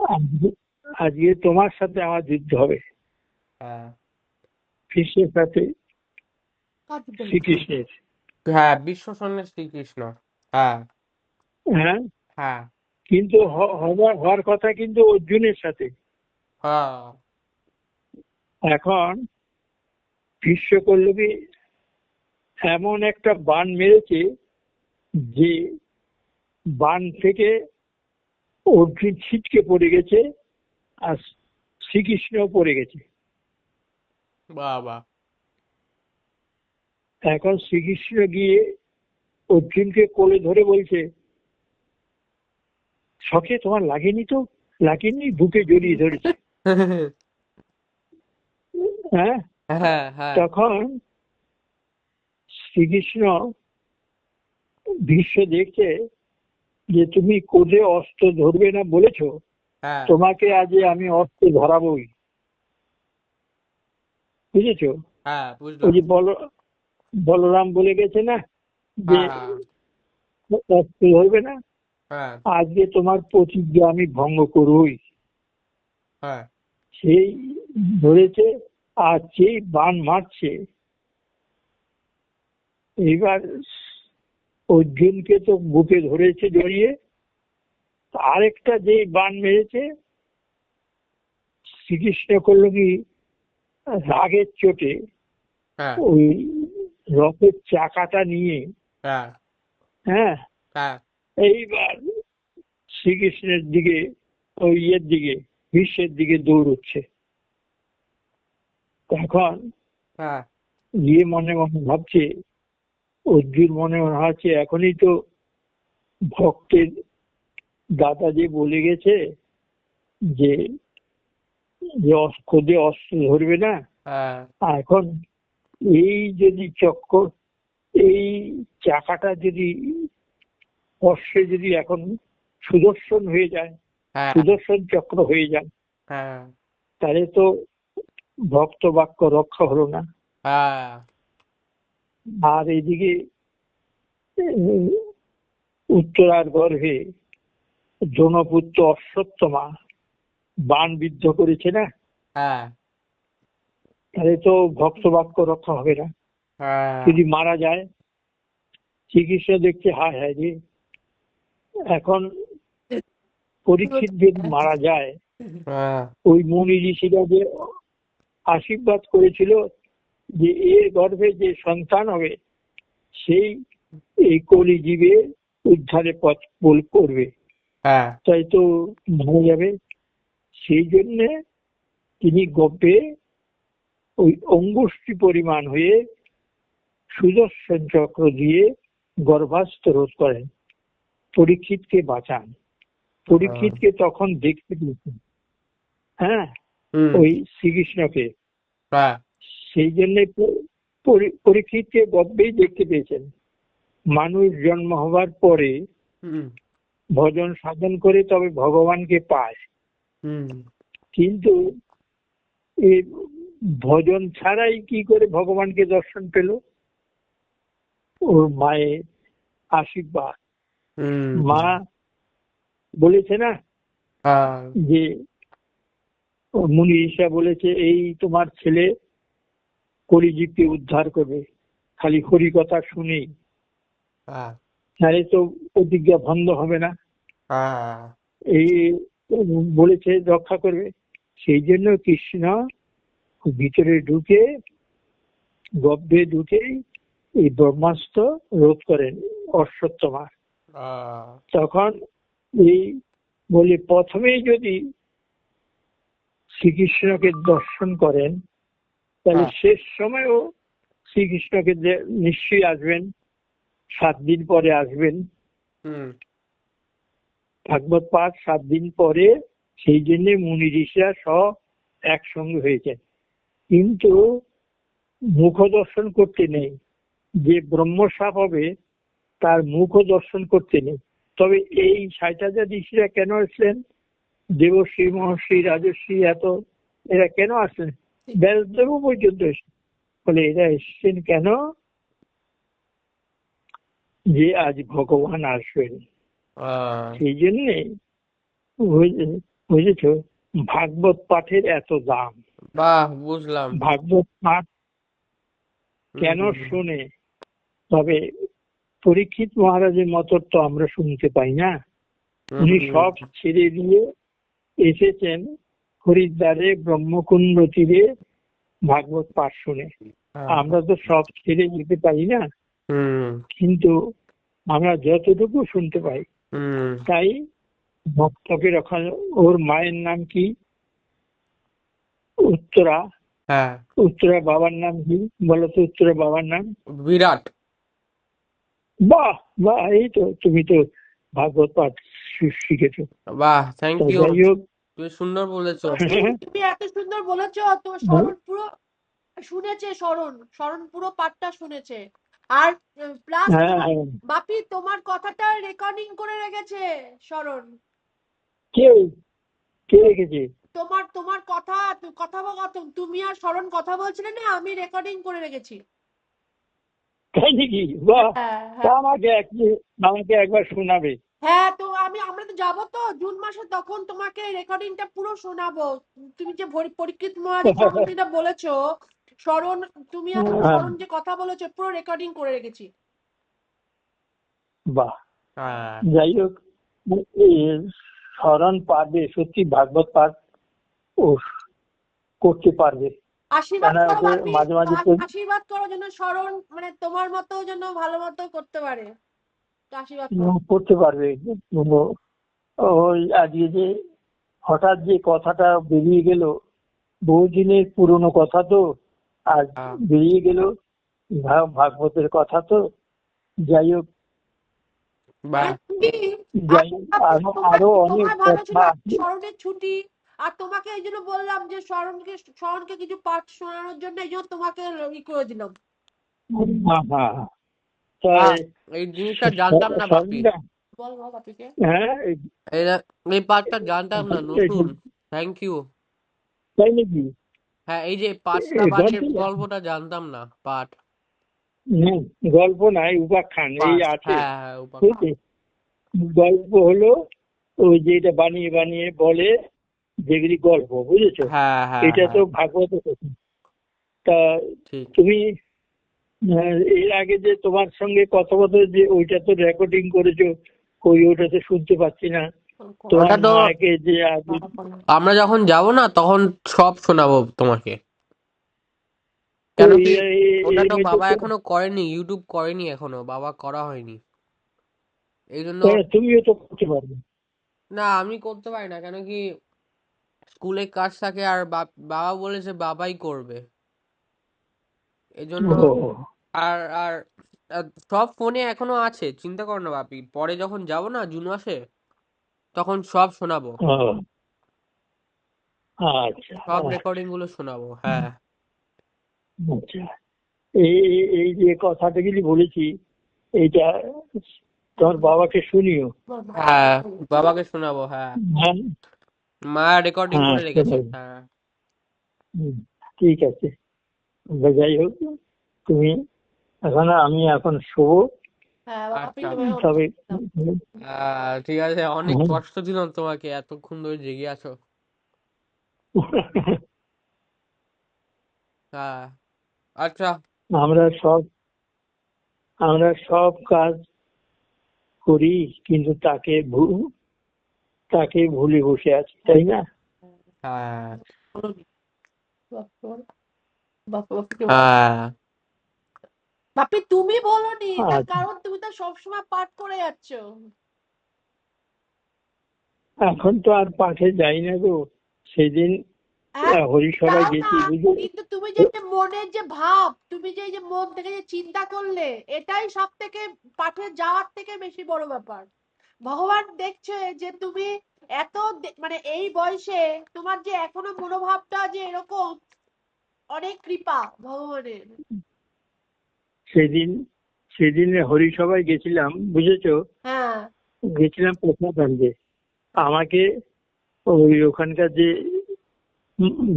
আজকে আজকে তোমার সাথে আমার যুদ্ধ হবে, হ্যাঁ কৃষ্ণের সাথে শ্রীকৃষ্ণের। হ্যাঁ, বিশ্ব সৈন্যের শ্রীকৃষ্ণ। হ্যাঁ হ্যাঁ, হ্যাঁ কিন্তু হওয়ার কথা কিন্তু অর্জুনের সাথে। হ্যাঁ এখন ভীষ্ম করল কি, এমন একটা বাণ মেরেছে যে বাণ থেকে অর্জুন ছিটকে পড়ে গেছে, আর শ্রীকৃষ্ণ পড়ে গেছে। বাবা। এখন শ্রীকৃষ্ণ গিয়ে অর্জুনকে কোলে ধরে বলছে, শখে তোমার লাগেনি তো? লাগেনি? বুকে জড়িয়ে ধরেছে। হ্যাঁ, হ্যাঁ হ্যাঁ তখন শ্রীকৃষ্ণ ভীষ্ম দেখছে যে তুমি কোলে অস্ত্র ধরবে না বলেছো, হ্যাঁ তোমাকে আজ আমি অস্ত্র ধরাবই। বুঝেছো? হ্যাঁ, ওই বুঝলাম। যে বলরাম বলে গেছে না যে হ্যাঁ অস্ত্র ধরবে না, হ্যাঁ আজকে তোমার প্রতিজ্ঞা আমি ভঙ্গ করবই। হ্যাঁ সেই ধরেছে, আর যেই বাণ মারছে, এইবার অর্জুনকে তো বুকে ধরেছে জড়িয়ে, আরেকটা যেই বাণ মেরেছে, শ্রীকৃষ্ণ করলো কি, রাগের চোটে হ্যাঁ ওই রথের চাকাটা নিয়ে, হ্যাঁ হ্যাঁ, হ্যাঁ এইবার শ্রীকৃষ্ণের দিকে, ওই ইয়ের দিকে, ভীষ্মের দিকে দৌড়চ্ছে। তখন হ্যাঁ গিয়ে মনে মনে ভাবছে, অর্জুন মনে মনে ভাবছে, এখনই তো ভক্তের দাদা যে বলে গেছে যে খোদে অস্ত্র ধরবে না। হ্যাঁ আর এখন এই যদি চক্কর, এই চাকাটা যদি অশ্বে যদি এখন সুদর্শন হয়ে যায়, হ্যাঁ সুদর্শন চক্র হয়ে যায়, হ্যাঁ তাহলে তো ভক্ত বাক্য রক্ষা হলো না। হ্যাঁ আর এইদিকে উম, উত্তরার গর্ভে জনপুত্র অশ্বত্থমা বাণ বিদ্ধ করেছে না, হ্যাঁ তাহলে তো ভক্ত বাক্য রক্ষা হবে না। হ্যাঁ যদি মারা যায়, চিকিৎসা দেখছে হায় হায় রে, এখন পরীক্ষিত যদি মারা যায়, হ্যাঁ ওই মুনি ঋষিরা যে আশীর্বাদ করেছিল যে এর গর্ভে যে সন্তান হবে, সেই এই কলিজীবে উদ্ধারে পথ বল করবে, হ্যাঁ তাই তো মারা যাবে। সেই জন্যে তিনি গর্ভে ওই অঙ্গুষ্ঠী পরিমাণ হয়ে সুদর্শন চক্র দিয়ে গর্ভাস্থ রোধ করেন, পরীক্ষিতকে বাঁচান। পরীক্ষিতকে তখন দেখতে পেয়েছেন, হ্যাঁ, হুম ওই শ্রীকৃষ্ণকে। হ্যাঁ সেই জন্য পরীক্ষিতকে গর্ভেই দেখতে পেয়েছেন। মানুষ জন্ম হবার পরে হুম ভজন সাধন করে তবে ভগবানকে পায়, হুম কিন্তু এই ভজন ছাড়াই কি করে ভগবানকে দর্শন পেল? ওর মায়ের আশীর্বাদ। হুম মা বলেছে না হ্যাঁ যে, মুনি ঋষা বলেছে এই তোমার ছেলে কলিজীবকে উদ্ধার করবে, খালি হরি কথা শুনেই, হ্যাঁ তাহলে তো প্রতিজ্ঞা ভঙ্গ হবে না, হ্যাঁ এই বলেছে রক্ষা করবে। সেই জন্য কৃষ্ণ ভিতরে ঢুকে, গর্ভে ঢুকেই এই ব্রহ্মাস্ত্র রোধ করেন অশ্বত্থমা। তখন এই বলে, প্রথমেই যদি শ্রীকৃষ্ণকে দর্শন করেন, তাহলে শেষ সময়ও শ্রীকৃষ্ণকে নিশ্চয়ই আসবেন, 7 দিন পরে আসবেন। ভাগবত পাঠ 7 দিন পরে, সেই জন্য মুনি ঋষিরা সব একসঙ্গে হয়েছে। কিন্তু মুখ দর্শন করতে নেই, যে ব্রহ্মসাপ হবে তার মুখ দর্শন করতে নেই। তবে এই 60,000 ঋষিরা কেন আসলেন? দেবশ্রী, মহর্ষি, রাজর্ষি, এত এরা কেন আসলেন? ব্যাসদেব পর্যন্ত এসেছেন। বলে এরা এসছেন কেন? যে আজ ভগবান আসবেন, সেই জন্যে বুঝেছো? ভাগবত পাঠের এত দাম। বাহ, বুঝলাম। ভাগবত পাঠ কেন হুম, শোনে? তবে পরীক্ষিত মহারাজের মতো তো আমরা শুনতে পাই না। হুম, উনি হুম, সব ছেড়ে দিয়ে এসেছেন হরিদ্বারে ব্রহ্মকুণ্ড তীরে ভাগবত পাঠ শুনে। হ্যাঁ, আমরা তো সব ছেড়ে যেতে পারি না, হুম, কিন্তু আমরা যতটুকু শুনতে পাই। হুম, তাই ভক্তকে রক্ষা। ওর মায়ের নাম কি? উত্তরা। হ্যাঁ, উত্তরা বাবার নাম কি বলতো? উত্তরা বাবার নাম? বিরাট। বাহ বাহ, এই তো তুমি তো ভাগবত পাঠ শিখেছো। বাহ, থ্যাংক তো ইউ। যাই হোক। তুমি সুন্দর বলেছো। তুমি এত সুন্দর বলেছো তো, শরণ পুরো শুনেছে, শরণ শরণ পুরো পাঠটা শুনেছে। আর প্লাস হ্যাঁ হ্যাঁ। বাপি তোমার কথাটা রেকর্ডিং করে রেখেছে শরণ। কে? কে রেখেছে? তোমার তোমার কথোপকথন তুমি আর শরণ কথা বলছিলে না, আমি রেকর্ডিং করে রেখেছি। তাই নাকি? বাহ। হ্যাঁ তা হ্যাঁ আমাকে একবার শোনাবে। হ্যাঁ, তো আমরা তো যাবো তো জুন মাসে, তখন তোমাকে রেকর্ডিংটা পুরো শোনাবো। তুমি যে পরীক্ষিত মহারাজের সম্বন্ধে বলেছো, শরণ, তুমি আর শরণ যে কথা বলেছো পুরো রেকর্ডিং করে রেখেছি। বাহ। হ্যাঁ, যাই হোক, এ স্মরণ পারবে সত্যি ভাগবত পাঠ ও করতে পারবে। আশীর্বাদ কেন করো ওকে বাপি, মাঝে মাঝে তো আশীর্বাদ করো যেন শরণ মানে তোমার মতো যেন ভালো মতো করতে পারে। তো আশীর্বাদ করো। করতে পারবে। ওই আজকে যে হঠাৎ যে কথাটা বেরিয়ে গেল, বহুদিনের পুরনো কথা তো আজ হ্যাঁ, বেরিয়ে গেল, ভাগবতের কথা তো। যাই হোক, বাহ, যাই হোক, আরো আরো অনেক তোমার ভালো ছিল কথা আছে। শরণের ছুটি। আর তোমাকে এই জন্য বললাম যে শরণকে কিছু পাঠ শোনানোর জন্য, এই জন্য তোমাকে করে দিলাম। হ্যাঁ হ্যাঁ। বাহ, তাই এই জিনিসটা জানতাম না বাপি। সরঞ্জা। বল বল বাপিকে। হ্যাঁ এই এই পার্টটা জানতাম না, নতুন। Thank you. তাই নাকি? হ্যাঁ, এই যে 5টা বাঘের গল্প গল্পটা জানতাম না, পাঠ। হুম, গল্প নাই, উপাখ্যান এই পাঠ, আছে। হ্যাঁ, হ্যাঁ, বুঝলি? গল্প হলো ওই যেটা বানিয়ে বানিয়ে বলে, যেগুলি গল্প, বুঝেছো? হ্যাঁ, হ্যাঁ, এটা তো হ্যাঁ, ভাগবত কথা। তা ঠিক। তুমি এর আগে যে তোমার সঙ্গে কথোপকথন যে ওইটা তো রেকর্ডিং করেছো, ওইটা তো শুনতে পাচ্ছি না। তোমার ওটা তো মাকে যে আগে আমরা যখন যাব না তখন সব শোনাবো তোমাকে। তো কেন কি, ওটা এর তো মধ্যে বাবা এখনো করেনি, ইউটিউব করেনি এখনো, বাবা করা হয়নি এই জন্য। তুমিও তো করতে পারবে। না, আমি করতে পারি না, কেন কি স্কুলে কাজ থাকে, আর বাবা বলেছে বাবাই করবে এই জন্য। ও, আর আর আর সব ফোনে এখনো আছে, চিন্তা করো না বাপি, পরে যখন যাব না জুন মাসে তখন সব শোনাবো, ও, আচ্ছা সব রেকর্ডিং গুলো শোনাবো। হ্যাঁ, আচ্ছা। এই এই যে কথাটা গুলি বলেছি, এইটা তোমার বাবাকে শুনিও। হ্যাঁ, বাবাকে শোনাবো। হ্যাঁ, হ্যাঁ মা রেকর্ডিং হ্যাঁ, করে রেখেছে। হ্যাঁ, ঠিক আছে। যাই হোক, তুমি এখন, আমি এখন শোবো। হ্যাঁ বাপি আচ্ছা, তুমি। তবে ঠিক আছে, অনেক হুম, কষ্ট দিলাম তোমাকে, এতক্ষণ ধরে জেগে আছো। হ্যাঁ, আচ্ছা। আমরা সব আমরা সব কাজ করি, কিন্তু তাকে ভুলে বসে আছি, তাই না? হ্যাঁ, বাপি, হ্যাঁ, তুমি বলোনি, তার আচ্ছা, কারণ তুমি তো সবসময় পাঠ করে যাচ্ছ। এখন তো আর পাঠে যাই না গো। সেদিন হ্যাঁ, হরিসভায় যাও না, গেছি, বুঝলে। কিন্তু তুমি যে একটা মনের যে ভাব, তুমি যে এই যে মন থেকে যে চিন্তা করলে, এটাই সব থেকে পাঠে যাওয়ার থেকে বেশি বড় ব্যাপার। ভগবান দেখছে যে তুমি এত মানে এই বয়সে তোমার যে এখনো মনোভাবটা যে এরকম, অনেক কৃপা ভগবানের। সেদিন সেদিন হরিসভায় গেছিলাম, বুঝেছো। হ্যাঁ গেছিলাম প্রসাদ আনতে। আমাকে ওই ওখানকার যে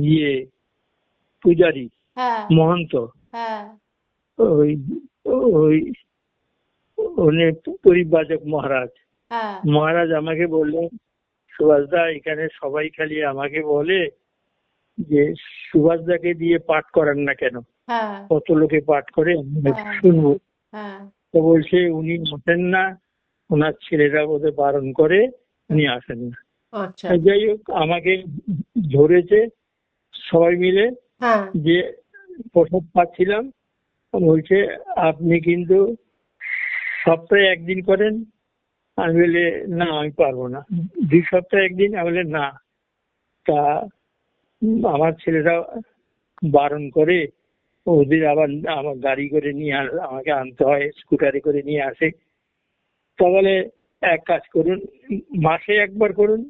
ইয়ে পূজারি, হ্যাঁ মহন্ত, হ্যাঁ ওই ওই উনি পরিব্রাজক মহারাজ। হ্যাঁ মহারাজ আমাকে বললেন, সুভাষদা এখানে সবাই খালি আমাকে বলে যে সুভাষদাকে দিয়ে পাঠ করান না কেন, হ্যাঁ কত লোকে পাঠ করে আমরা হ্যাঁ শুনবো। হ্যাঁ তো বলছে উনি আসেন না, ওনার ছেলেরা বোধহয় বারণ করে, উনি আসেন না। আচ্ছা যাই হোক, আমাকে ধরেছে সবাই মিলে, হ্যাঁ যে প্রসাদ পাচ্ছিলাম, বলছে আপনি কিন্তু সপ্তাহে একদিন করেন। আমি বলে না, আমি পারবো না। 2 সপ্তাহে একদিন? আমি বলে না। তা আমার ছেলেরা বারণ করে, ওদের আবার আমার গাড়ি করে নিয়ে আমাকে আনতে হয়, স্কুটারে করে নিয়ে আসে। তাহলে এক কাজ করুন, মাসে একবার করুন।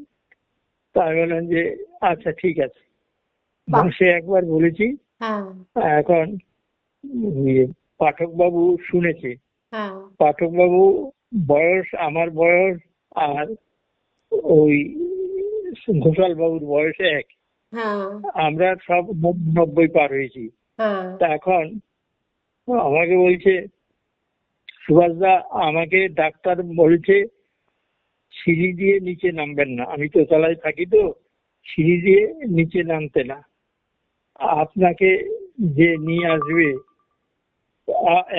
তাই বললাম যে আচ্ছা ঠিক আছে, বাহ মাসে একবার বলেছি। হ্যাঁ এখন পাঠক বাবু শুনেছে। হ্যাঁ পাঠক বাবু বয়স, আমার বয়স আর ওই ঘোষাল বাবুর বয়স এক। হ্যাঁ আমরা সব 90 পার হয়েছি। হ্যাঁ তা এখন আমাকে বলছে সুভাষদা, আমাকে ডাক্তার বলছে সিঁড়ি দিয়ে নিচে নামবেন না। আমি তো তলায় থাকি, তো সিঁড়ি দিয়ে নিচে নামতে না। আপনাকে যে নিয়ে আসবে,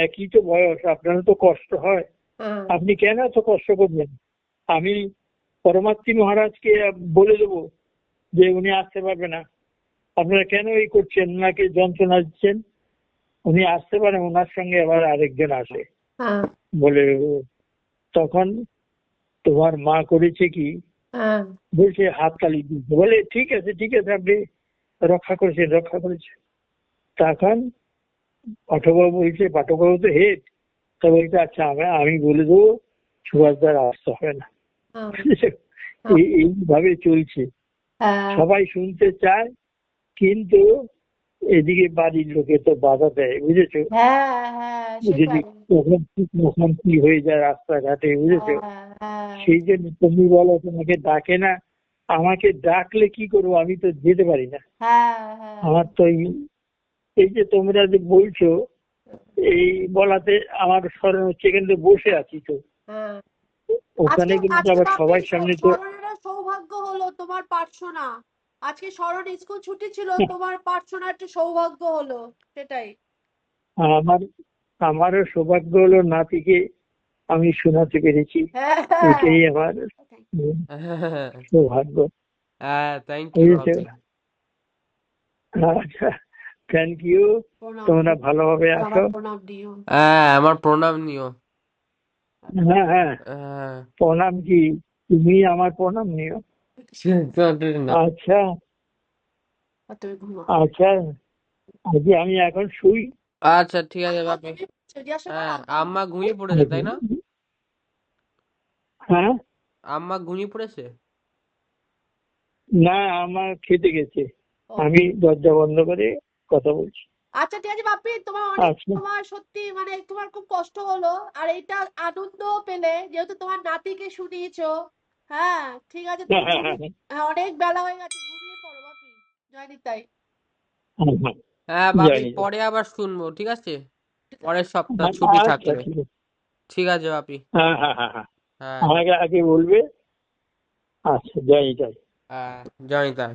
একই তো বয়স, আপনারও তো কষ্ট হয়, হ্যাঁ আপনি কেন এত কষ্ট করবেন? আমি পরমাত্মী মহারাজকে বলে দেবো যে উনি আসতে পারবে না। আপনারা কেন এই করছেন, ওনাকে যন্ত্রণা দিচ্ছেন? উনি আসতে পারেন, ওনার সঙ্গে আবার আরেকজন আসে হ্যাঁ বলে। তখন তোমার মা করেছে কি, হ্যাঁ বলছে হাততালি দিচ্ছে, বলে ঠিক আছে ঠিক আছে, আপনি রক্ষা করেছেন রক্ষা করেছেন। তখন পাঠকবাবু বলছে, পাঠকবাবু তো হেড, তা বলছে আচ্ছা আমি বলে দেবো সুভাষদার আসতে হবে না। হ্যাঁ এইভাবে চলছে। হ্যাঁ সবাই শুনতে চায়, কিন্তু এদিকে বাড়ির লোকে তো বাধা দেয়, বুঝেছো? হ্যাঁ হ্যাঁ যদি সেটাই কখন কি হয়ে যায় রাস্তাঘাটে, বুঝেছো? হ্যাঁ হ্যাঁ সেই জন্য তুমি বলো তোমাকে ডাকে না, আমাকে ডাকলে কি করবো, আমি তো যেতে পারি না। হ্যাঁ হ্যাঁ আমার তো এই যে তোমরা যে বলছো, এই বলাতে আমার স্মরণ হচ্ছে, কিন্তু বসে আছি তো হ্যাঁ ওখানে, আজকে কিন্তু আজকে আবার বাপির সবার সামনে তো স্মরণের সৌভাগ্য হলো, তোমার প্রার্থনা। আজকে স্মরণ স্কুল ছুটি ছিল, তোমার প্রার্থনা একটা সৌভাগ্য হলো, সেটাই। আমার আমারও সৌভাগ্য হলো, নাতিকে আমি শোনাতে পেরেছি, হ্যাঁ হ্যাঁ এটাই আমার সৌভাগ্য, হ্যাঁ থ্যাংক ইউ বুঝেছো? বাপি। আচ্ছা, থ্যাংক ইউ। প্রণাম তোমরা ভালোভাবে আছো। প্রণাম দিও। হ্যাঁ আমার প্রণাম নিও। হ্যাঁ হ্যাঁ, হ্যাঁ প্রণাম কি, তুমি আমার প্রণাম নিও। না। আচ্ছা আর তুমি ঘুমো। আচ্ছা, আজকে আমি এখন শুই। আচ্ছা ঠিক আছে বাপি। হ্যাঁ আম্মা ঘুমিয়ে পড়েছে তাই না? হ্যাঁ, আম্মা ঘুমিয়ে পড়েছে? না, আমার খেতে গেছে, ও, আমি দরজা বন্ধ করে কথা বলছি। আচ্ছা ঠিক আছে বাপি, তোমার অনেক, আচ্ছা, তোমার সত্যি মানে তোমার খুব কষ্ট হলো, আর এটা আনন্দ পেলে যেহেতু তোমার নাতিকে শুনিয়েছো। হ্যাঁ ঠিক আছে, তুমি হ্যাঁ অনেক বেলা হয়ে গেছে, ঘুমিয়ে পড়ো বাপি। জয় নিতাই। হ্যাঁ বাপি জানি। পরে আবার শুনবো, ঠিক আছে? পরের সপ্তাহ ছুটি আচ্ছা থাকলে। ঠিক আছে। ঠিক আছে বাপি। হ্যাঁ হ্যাঁ হ্যাঁ হ্যাঁ, হ্যাঁ আমাকে আগে বলবে। আচ্ছা, যাই যাই। হ্যাঁ জানি তাই।